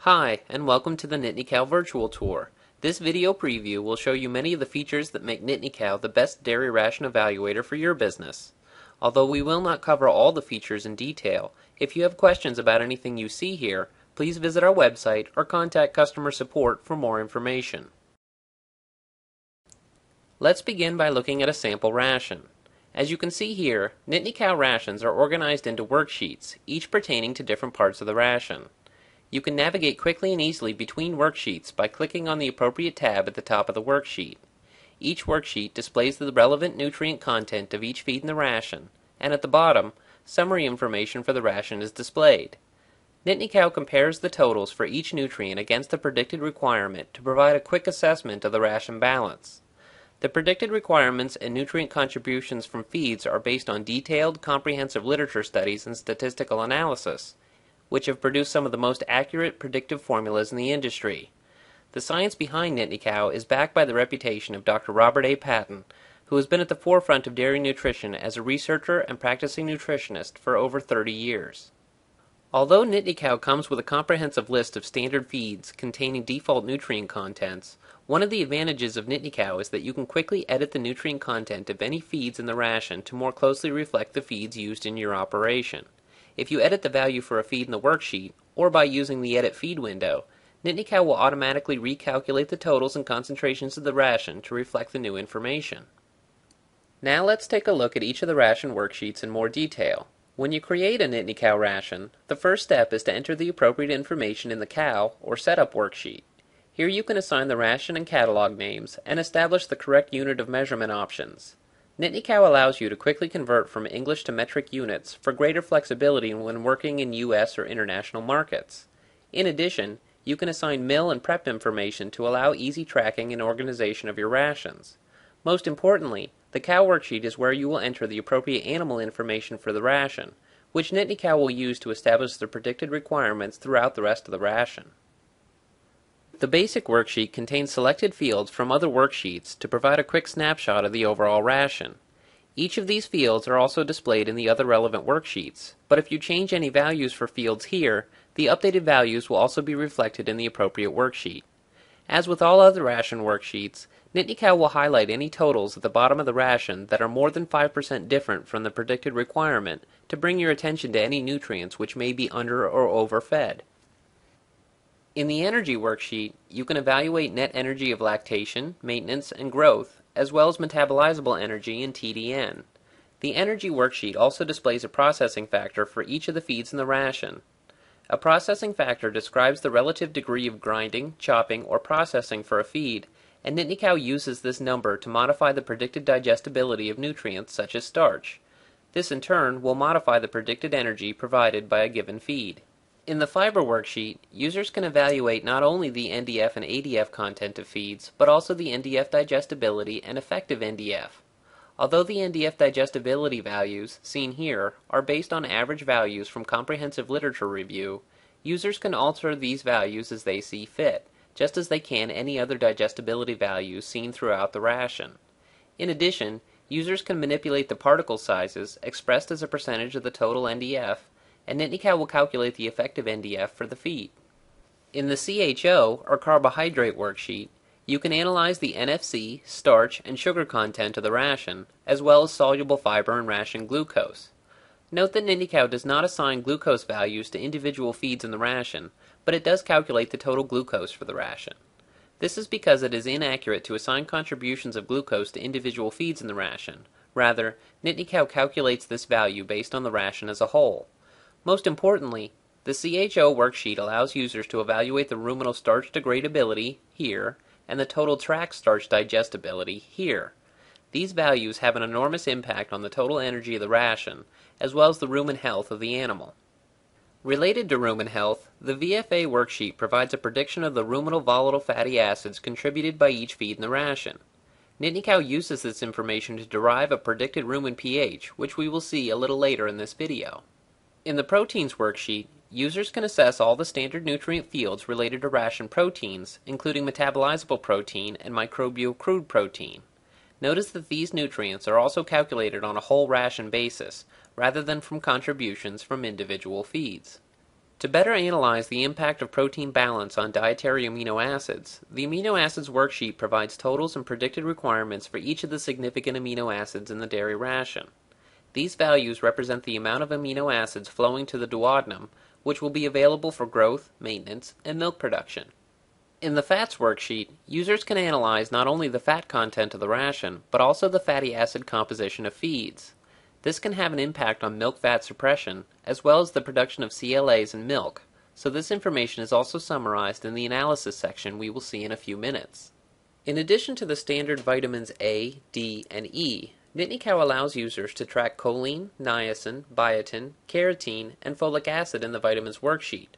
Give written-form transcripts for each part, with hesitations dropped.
Hi, and welcome to the NittanyCow Virtual Tour. This video preview will show you many of the features that make NittanyCow the best dairy ration evaluator for your business. Although we will not cover all the features in detail, if you have questions about anything you see here, please visit our website or contact customer support for more information. Let's begin by looking at a sample ration. As you can see here, NittanyCow rations are organized into worksheets, each pertaining to different parts of the ration. You can navigate quickly and easily between worksheets by clicking on the appropriate tab at the top of the worksheet. Each worksheet displays the relevant nutrient content of each feed in the ration, and at the bottom, summary information for the ration is displayed. NittanyCow compares the totals for each nutrient against the predicted requirement to provide a quick assessment of the ration balance. The predicted requirements and nutrient contributions from feeds are based on detailed, comprehensive literature studies and statistical analysis, which have produced some of the most accurate predictive formulas in the industry. The science behind NittanyCow is backed by the reputation of Dr. Robert A. Patton, who has been at the forefront of dairy nutrition as a researcher and practicing nutritionist for over 30 years. Although NittanyCow comes with a comprehensive list of standard feeds containing default nutrient contents, one of the advantages of NittanyCow is that you can quickly edit the nutrient content of any feeds in the ration to more closely reflect the feeds used in your operation. If you edit the value for a feed in the worksheet, or by using the Edit Feed window, NittanyCow will automatically recalculate the totals and concentrations of the ration to reflect the new information. Now let's take a look at each of the ration worksheets in more detail. When you create a NittanyCow ration, the first step is to enter the appropriate information in the Cow or Setup worksheet. Here you can assign the ration and catalog names and establish the correct unit of measurement options. NittanyCow allows you to quickly convert from English to metric units for greater flexibility when working in U.S. or international markets. In addition, you can assign mill and prep information to allow easy tracking and organization of your rations. Most importantly, the Cow worksheet is where you will enter the appropriate animal information for the ration, which NittanyCow will use to establish the predicted requirements throughout the rest of the ration. The basic worksheet contains selected fields from other worksheets to provide a quick snapshot of the overall ration. Each of these fields are also displayed in the other relevant worksheets, but if you change any values for fields here, the updated values will also be reflected in the appropriate worksheet. As with all other ration worksheets, NittanyCow will highlight any totals at the bottom of the ration that are more than 5% different from the predicted requirement to bring your attention to any nutrients which may be under or overfed. In the Energy worksheet, you can evaluate net energy of lactation, maintenance, and growth, as well as metabolizable energy and TDN. The Energy worksheet also displays a processing factor for each of the feeds in the ration. A processing factor describes the relative degree of grinding, chopping, or processing for a feed, and NittanyCow uses this number to modify the predicted digestibility of nutrients such as starch. This in turn will modify the predicted energy provided by a given feed. In the Fiber worksheet, users can evaluate not only the NDF and ADF content of feeds, but also the NDF digestibility and effective NDF. Although the NDF digestibility values, seen here, are based on average values from comprehensive literature review, users can alter these values as they see fit, just as they can any other digestibility values seen throughout the ration. In addition, users can manipulate the particle sizes, expressed as a percentage of the total NDF, and NittanyCow will calculate the effective NDF for the feed. In the CHO, or Carbohydrate worksheet, you can analyze the NFC, starch, and sugar content of the ration, as well as soluble fiber and ration glucose. Note that NittanyCow does not assign glucose values to individual feeds in the ration, but it does calculate the total glucose for the ration. This is because it is inaccurate to assign contributions of glucose to individual feeds in the ration. Rather, NittanyCow calculates this value based on the ration as a whole. Most importantly, the CHO worksheet allows users to evaluate the ruminal starch degradability, here, and the total tract starch digestibility, here. These values have an enormous impact on the total energy of the ration, as well as the rumen health of the animal. Related to rumen health, the VFA worksheet provides a prediction of the ruminal volatile fatty acids contributed by each feed in the ration. NittanyCow uses this information to derive a predicted rumen pH, which we will see a little later in this video. In the Proteins worksheet, users can assess all the standard nutrient fields related to ration proteins, including metabolizable protein and microbial crude protein. Notice that these nutrients are also calculated on a whole ration basis, rather than from contributions from individual feeds. To better analyze the impact of protein balance on dietary amino acids, the amino acids worksheet provides totals and predicted requirements for each of the significant amino acids in the dairy ration. These values represent the amount of amino acids flowing to the duodenum, which will be available for growth, maintenance, and milk production. In the fats worksheet, users can analyze not only the fat content of the ration, but also the fatty acid composition of feeds. This can have an impact on milk fat suppression, as well as the production of CLAs in milk, so this information is also summarized in the analysis section we will see in a few minutes. In addition to the standard vitamins A, D, and E, NittanyCow allows users to track choline, niacin, biotin, carotene, and folic acid in the vitamins worksheet.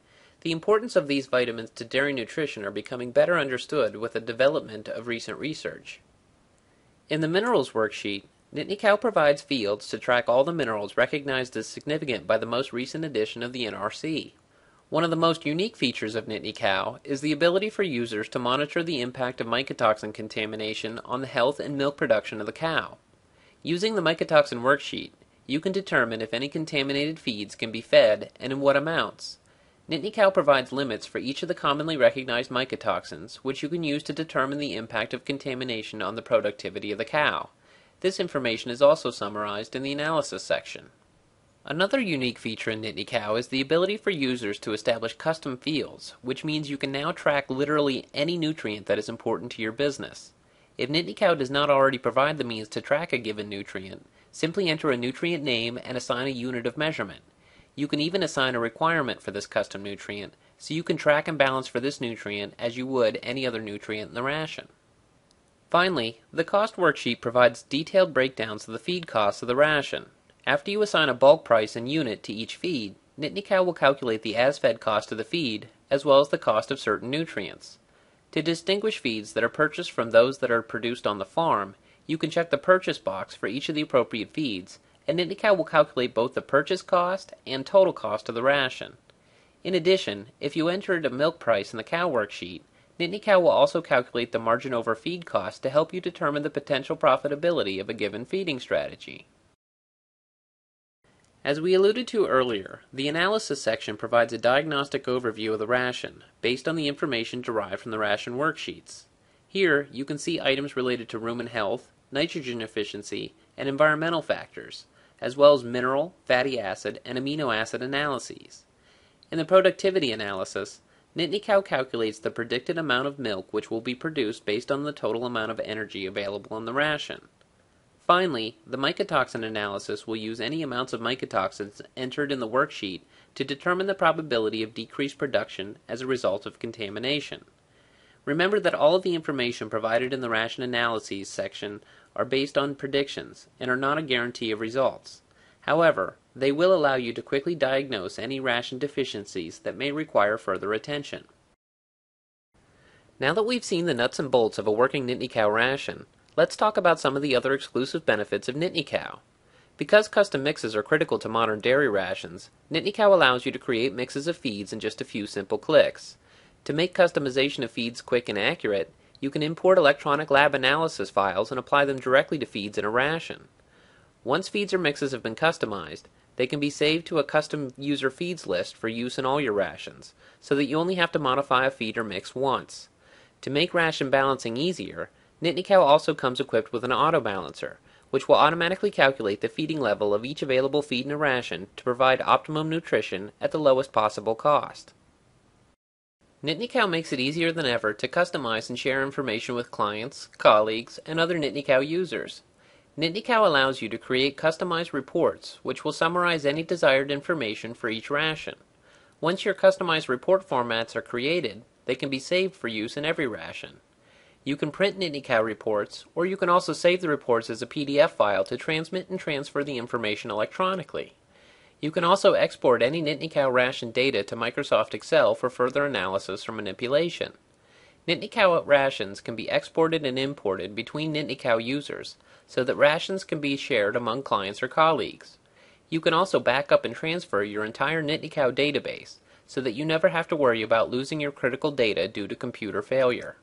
The importance of these vitamins to dairy nutrition are becoming better understood with the development of recent research. In the minerals worksheet, NittanyCow provides fields to track all the minerals recognized as significant by the most recent edition of the NRC. One of the most unique features of NittanyCow is the ability for users to monitor the impact of mycotoxin contamination on the health and milk production of the cow. Using the mycotoxin worksheet, you can determine if any contaminated feeds can be fed and in what amounts. NittanyCow provides limits for each of the commonly recognized mycotoxins, which you can use to determine the impact of contamination on the productivity of the cow. This information is also summarized in the analysis section. Another unique feature in NittanyCow is the ability for users to establish custom fields, which means you can now track literally any nutrient that is important to your business. If NittanyCow does not already provide the means to track a given nutrient, simply enter a nutrient name and assign a unit of measurement. You can even assign a requirement for this custom nutrient, so you can track and balance for this nutrient as you would any other nutrient in the ration. Finally, the cost worksheet provides detailed breakdowns of the feed costs of the ration. After you assign a bulk price and unit to each feed, NittanyCow will calculate the as-fed cost of the feed, as well as the cost of certain nutrients. To distinguish feeds that are purchased from those that are produced on the farm, you can check the purchase box for each of the appropriate feeds, and NittanyCow will calculate both the purchase cost and total cost of the ration. In addition, if you entered a milk price in the cow worksheet, NittanyCow will also calculate the margin over feed cost to help you determine the potential profitability of a given feeding strategy. As we alluded to earlier, the analysis section provides a diagnostic overview of the ration, based on the information derived from the ration worksheets. Here, you can see items related to rumen health, nitrogen efficiency, and environmental factors, as well as mineral, fatty acid, and amino acid analyses. In the productivity analysis, NittanyCow calculates the predicted amount of milk which will be produced based on the total amount of energy available in the ration. Finally, the mycotoxin analysis will use any amounts of mycotoxins entered in the worksheet to determine the probability of decreased production as a result of contamination. Remember that all of the information provided in the ration analyses section are based on predictions and are not a guarantee of results. However, they will allow you to quickly diagnose any ration deficiencies that may require further attention. Now that we've seen the nuts and bolts of a working NittanyCow ration, let's talk about some of the other exclusive benefits of NittanyCow. Because custom mixes are critical to modern dairy rations, NittanyCow allows you to create mixes of feeds in just a few simple clicks. To make customization of feeds quick and accurate, you can import electronic lab analysis files and apply them directly to feeds in a ration. Once feeds or mixes have been customized, they can be saved to a custom user feeds list for use in all your rations, so that you only have to modify a feed or mix once. To make ration balancing easier, NittanyCow also comes equipped with an auto balancer, which will automatically calculate the feeding level of each available feed in a ration to provide optimum nutrition at the lowest possible cost. NittanyCow makes it easier than ever to customize and share information with clients, colleagues, and other NittanyCow users. NittanyCow allows you to create customized reports, which will summarize any desired information for each ration. Once your customized report formats are created, they can be saved for use in every ration. You can print NittanyCow reports, or you can also save the reports as a PDF file to transmit and transfer the information electronically. You can also export any NittanyCow ration data to Microsoft Excel for further analysis or manipulation. NittanyCow rations can be exported and imported between NittanyCow users, so that rations can be shared among clients or colleagues. You can also back up and transfer your entire NittanyCow database, so that you never have to worry about losing your critical data due to computer failure.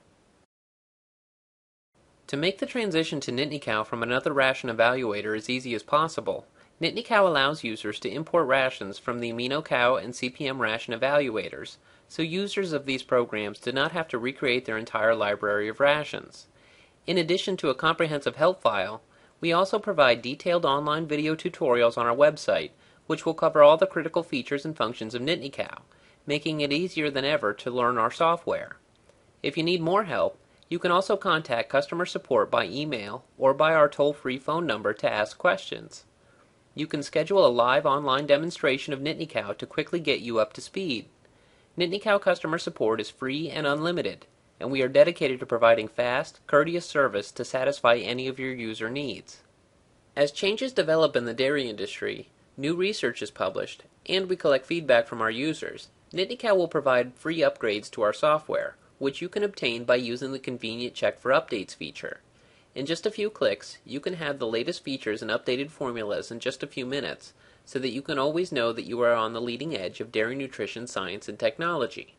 To make the transition to NittanyCow from another ration evaluator as easy as possible, NittanyCow allows users to import rations from the AminoCow and CPM ration evaluators, so users of these programs do not have to recreate their entire library of rations. In addition to a comprehensive help file, we also provide detailed online video tutorials on our website, which will cover all the critical features and functions of NittanyCow, making it easier than ever to learn our software. If you need more help, you can also contact customer support by email or by our toll-free phone number to ask questions. You can schedule a live online demonstration of NittanyCow to quickly get you up to speed. NittanyCow customer support is free and unlimited, and we are dedicated to providing fast, courteous service to satisfy any of your user needs. As changes develop in the dairy industry, new research is published, and we collect feedback from our users, NittanyCow will provide free upgrades to our software, which you can obtain by using the convenient Check for Updates feature. In just a few clicks, you can have the latest features and updated formulas in just a few minutes, so that you can always know that you are on the leading edge of dairy nutrition science and technology.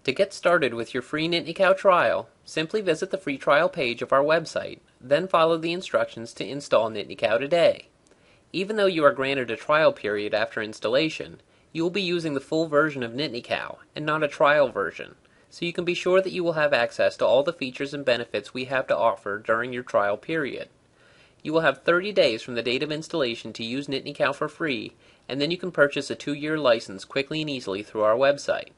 To get started with your free NittanyCow trial, simply visit the free trial page of our website, then follow the instructions to install NittanyCow today. Even though you are granted a trial period after installation, you will be using the full version of NittanyCow and not a trial version, so you can be sure that you will have access to all the features and benefits we have to offer during your trial period. You will have 30 days from the date of installation to use NittanyCow for free, and then you can purchase a 2-year license quickly and easily through our website.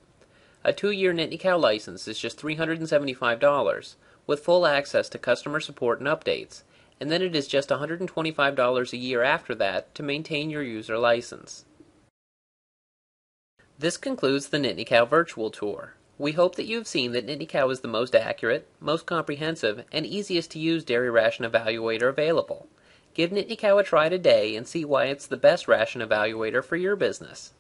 A 2-year NittanyCow license is just $375, with full access to customer support and updates, and then it is just $125 a year after that to maintain your user license. This concludes the NittanyCow Virtual Tour. We hope that you have seen that NittanyCow is the most accurate, most comprehensive, and easiest to use dairy ration evaluator available. Give NittanyCow a try today and see why it's the best ration evaluator for your business.